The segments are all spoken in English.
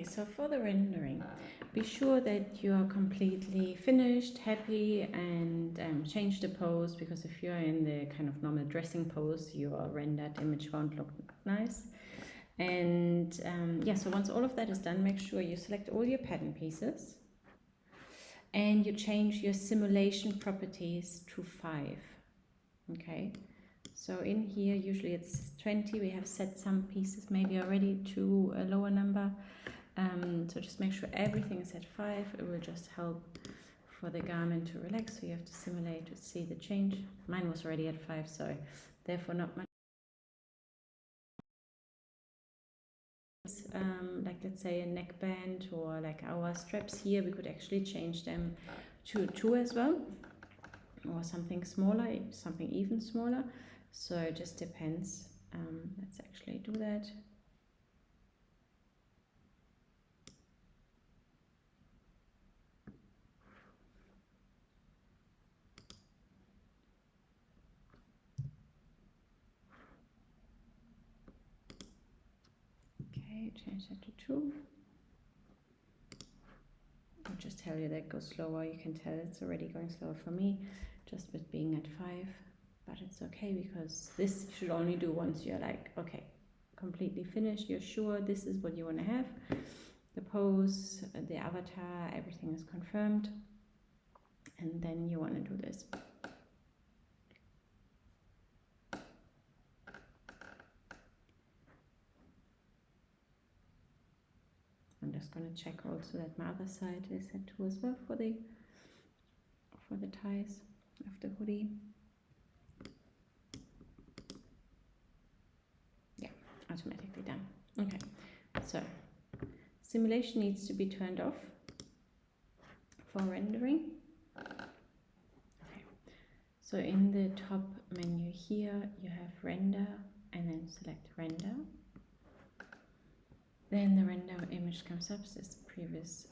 so for the rendering, be sure that you are completely finished, happy, and change the pose, because if you're in the kind of normal dressing pose, your rendered image won't look nice. And yeah, so once all of that is done, make sure you select all your pattern pieces and you change your simulation properties to 5. Okay, so in here usually it's 20. We have set some pieces maybe already to a lower number, so just make sure everything is at 5. It will just help for the garment to relax, so you have to simulate to see the change. Mine was already at 5, so therefore not much. Like let's say a neckband or like our straps here, we could actually change them to 2 as well, or something smaller, something even smaller. So it just depends. Let's actually do that. Okay, change that to 2. I'll just tell you that goes slower. You can tell it's already going slower for me, just with being at 5. But it's okay, because this you should only do once you're like, okay, completely finished, you're sure this is what you want to have. The pose, the avatar, everything is confirmed. And then you want to do this. I'm just going to check also that my other side is at 2 as well for the ties of the hoodie. Yeah, automatically done. Okay, so simulation needs to be turned off for rendering. Okay, so in the top menu here you have render, and then select render. Then the render image comes up. This is the previous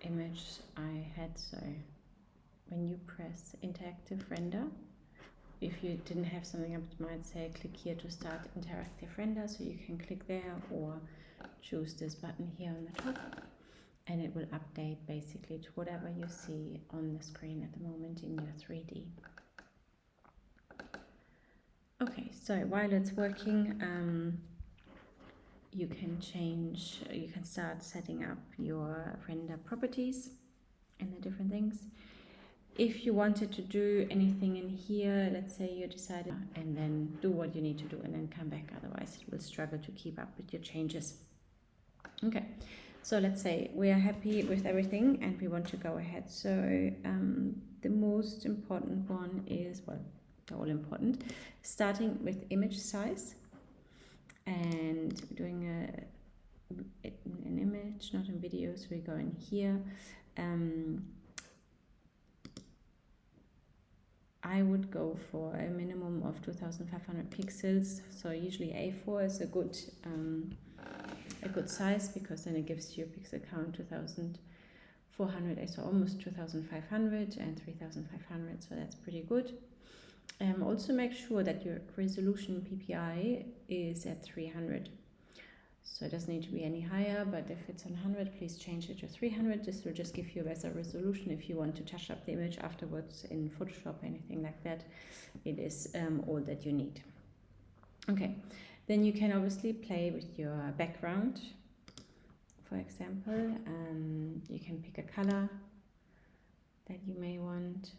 image I had. So when you press interactive render, if you didn't have something up, it might say click here to start interactive render. So you can click there or choose this button here on the top, and it will update basically to whatever you see on the screen at the moment in your 3D. Okay, so while it's working, you can start setting up your render properties and the different things. If you wanted to do anything in here, let's say you decided, and then do what you need to do and then come back, otherwise it will struggle to keep up with your changes. Okay, so let's say we are happy with everything and we want to go ahead. So the most important one is, well, they're all important, starting with image size. And doing an image, not in video, so we go in here. I would go for a minimum of 2500 pixels. So usually A4 is a good size, because then it gives you a pixel count 2400, so almost 2500 and 3500. So that's pretty good. Also make sure that your resolution PPI is at 300. So it doesn't need to be any higher, but if it's 100, please change it to 300. This will just give you a better resolution if you want to touch up the image afterwards in Photoshop, anything like that. It is all that you need. Okay, then you can obviously play with your background. For example, you can pick a color that you may want.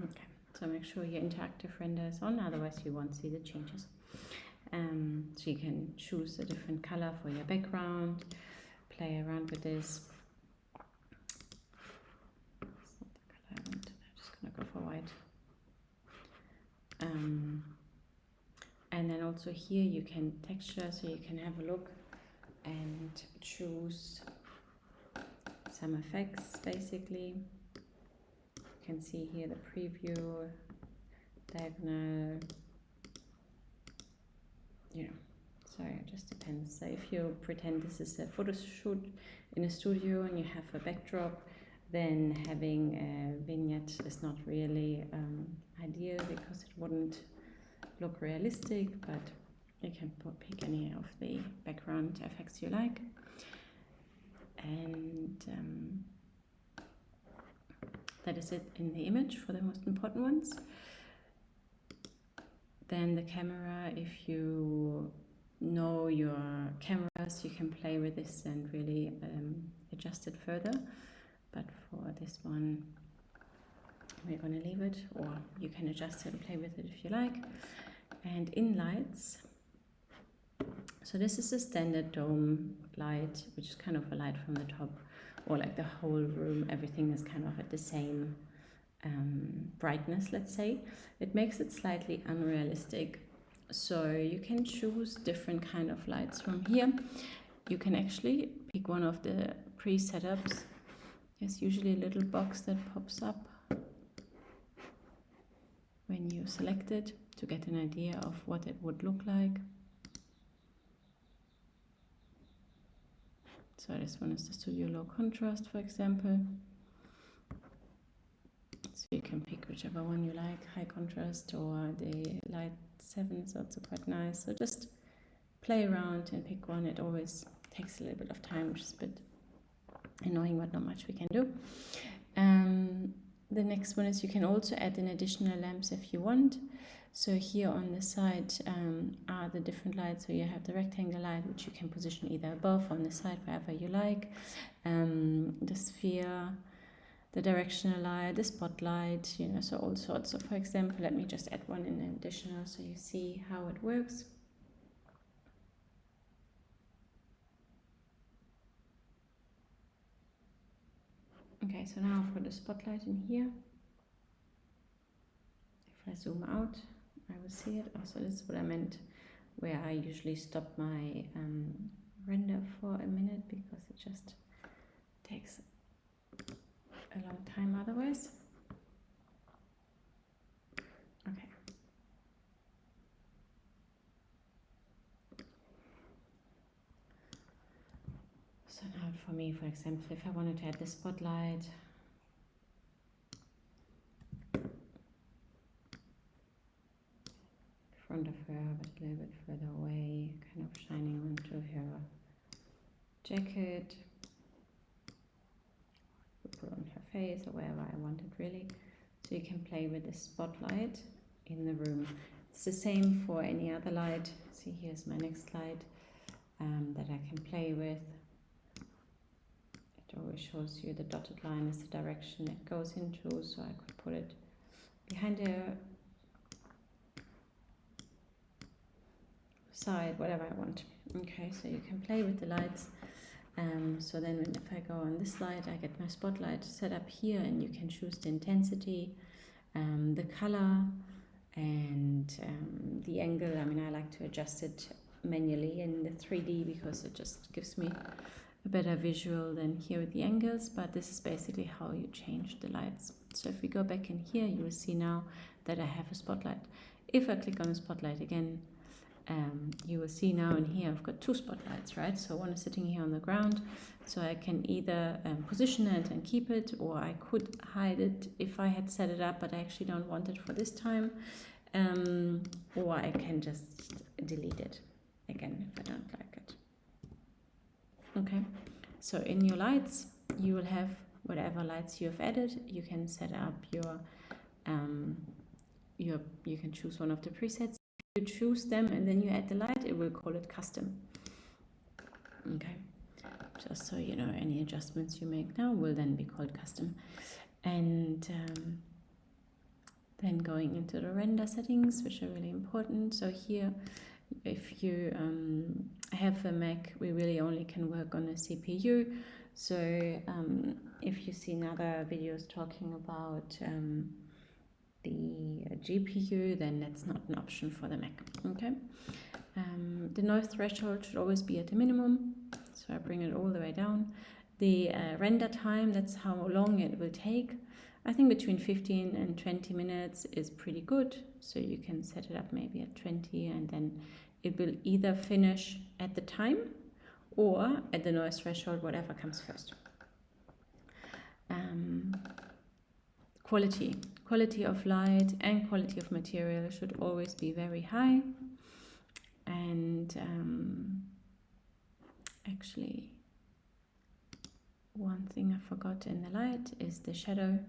Okay, so make sure your interactive render is on, otherwise you won't see the changes. So you can choose a different color for your background, play around with this. It's not the color I want, I'm just gonna go for white. And then also here you can texture, so you can have a look and choose some effects basically. You can see here the preview, diagonal, so it just depends. So if you pretend this is a photo shoot in a studio and you have a backdrop, then having a vignette is not really here because it wouldn't look realistic, but you can pick any of the background effects you like. And that is it in the image for the most important ones. Then the camera, if you know your cameras, you can play with this and really adjust it further. But for this one, we're going to leave it, or you can adjust it and play with it if you like. And in lights, so this is a standard dome light, which is kind of a light from the top, or like the whole room, everything is kind of at the same brightness, let's say. It makes it slightly unrealistic. So you can choose different kind of lights from here. You can actually pick one of the pre-setups. There's usually a little box that pops up when you select it to get an idea of what it would look like. So this one is the Studio Low Contrast, for example. So you can pick whichever one you like, high contrast or the light 7 is also quite nice. So just play around and pick one. It always takes a little bit of time, which is a bit annoying, but not much we can do. The next one is you can also add in additional lamps if you want. So here on the side are the different lights. So you have the rectangle light, which you can position either above, on the side, wherever you like. The sphere, the directional light, the spotlight, you know, so all sorts. So for example, let me just add one in additional so you see how it works. Okay, so now for the spotlight in here, if I zoom out, I will see it. Also, this is what I meant, where I usually stop my render for a minute because it just takes a long time otherwise. Okay. So now for me, for example, if I wanted to add the spotlight, front of her, but a little bit further away, kind of shining onto her jacket, put on her face or wherever I want it really. So you can play with the spotlight in the room. It's the same for any other light. See, here's my next light that I can play with. It always shows you the dotted line is the direction it goes into, so I could put it behind her side, whatever I want. Okay, so you can play with the lights. So then if I go on this light, I get my spotlight set up here, and you can choose the intensity, the color, and the angle. I mean, I like to adjust it manually in the 3D because it just gives me a better visual than here with the angles, but this is basically how you change the lights. So if we go back in here, you will see now that I have a spotlight. If I click on the spotlight again, you will see now in here I've got two spotlights, right? So one is sitting here on the ground, so I can either position it and keep it, or I could hide it if I had set it up, but I actually don't want it for this time, or I can just delete it again if I don't like it. Okay, so in your lights you will have whatever lights you have added. You can set up your you can choose one of the presets. You choose them and then you add the light, it will call it custom. Okay, just so you know, any adjustments you make now will then be called custom. And then going into the render settings, which are really important. So here, if you have a Mac, we really only can work on a CPU. So if you see other videos talking about the GPU, then that's not an option for the Mac. Okay. The noise threshold should always be at a minimum, so I bring it all the way down. The render time, that's how long it will take. I think between 15 and 20 minutes is pretty good, so you can set it up maybe at 20, and then it will either finish at the time or at the noise threshold, whatever comes first. Quality of light and quality of material should always be very high. And actually, one thing I forgot in the light is the shadow,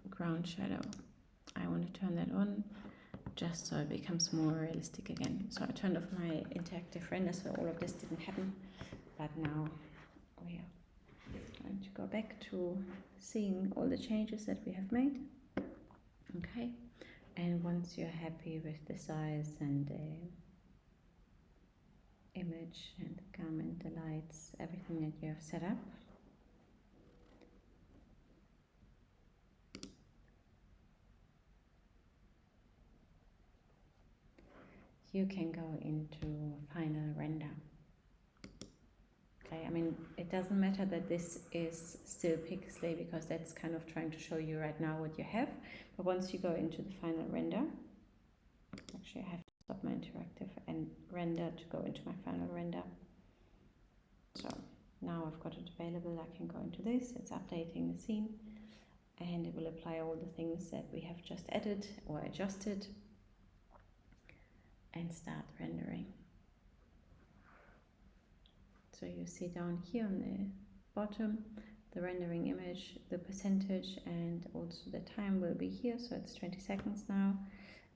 ground shadow. I want to turn that on just so it becomes more realistic again. So I turned off my interactive render so all of this didn't happen, but now we are going to go back to seeing all the changes that we have made. Okay, and once you're happy with the size and the image and the garment, the lights, everything that you have set up, you can go into final render. Okay, I mean, it doesn't matter that this is still pixely because that's kind of trying to show you right now what you have. But once you go into the final render, actually I have to stop my interactive and render to go into my final render. So now I've got it available, I can go into this, it's updating the scene, and it will apply all the things that we have just added or adjusted and start rendering. So you see down here on the bottom, the rendering image, the percentage, and also the time will be here. So it's 20 seconds now,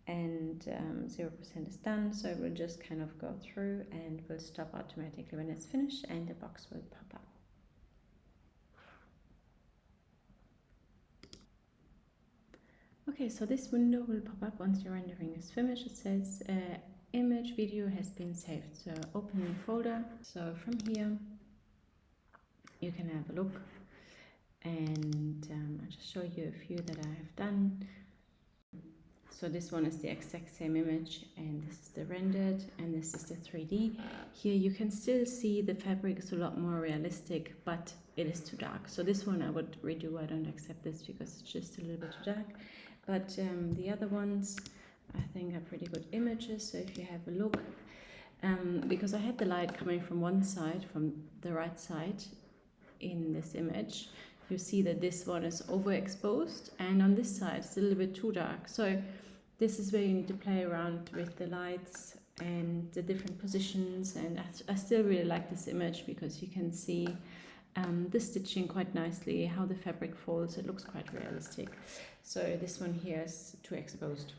and 0% is done. So it will just kind of go through and will stop automatically when it's finished, and the box will pop up. Okay, so this window will pop up once your rendering is finished. It says image video has been saved. So open the folder. So from here you can have a look, and I'll just show you a few that I have done. So this one is the exact same image, and this is the rendered, and this is the 3D. Here you can still see the fabric is a lot more realistic, but it is too dark. So this one I would redo. I don't accept this because it's just a little bit too dark. But the other ones I think are pretty good images. So if you have a look, because I had the light coming from one side, from the right side in this image, you see that this one is overexposed, and on this side it's a little bit too dark. So this is where you need to play around with the lights and the different positions, and I still really like this image because you can see the stitching quite nicely, how the fabric folds. It looks quite realistic. So this one here is too exposed.